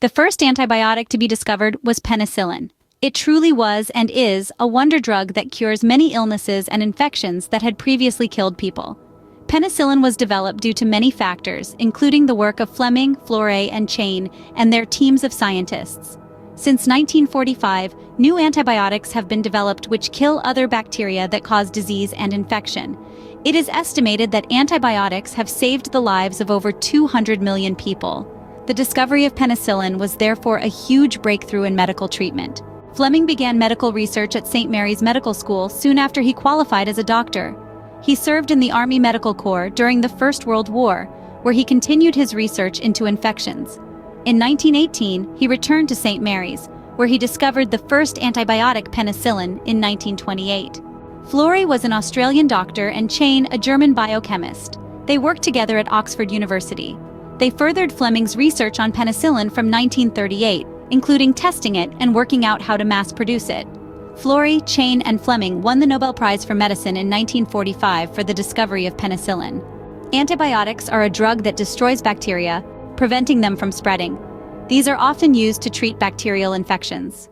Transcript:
The first antibiotic to be discovered was penicillin. It truly was and is a wonder drug that cures many illnesses and infections that had previously killed people. Penicillin was developed due to many factors, including the work of Fleming, Florey, and Chain, and their teams of scientists. Since 1945, new antibiotics have been developed which kill other bacteria that cause disease and infection. It is estimated that antibiotics have saved the lives of over 200 million people. The discovery of penicillin was therefore a huge breakthrough in medical treatment. Fleming began medical research at St. Mary's Medical School soon after he qualified as a doctor. He served in the Army Medical Corps during the First World War, where he continued his research into infections. In 1918, he returned to St. Mary's, where he discovered the first antibiotic penicillin in 1928. Florey was an Australian doctor and Chain a German biochemist. They worked together at Oxford University. They furthered Fleming's research on penicillin from 1938, including testing it and working out how to mass-produce it. Florey, Chain, and Fleming won the Nobel Prize for Medicine in 1945 for the discovery of penicillin. Antibiotics are a drug that destroys bacteria, preventing them from spreading. These are often used to treat bacterial infections.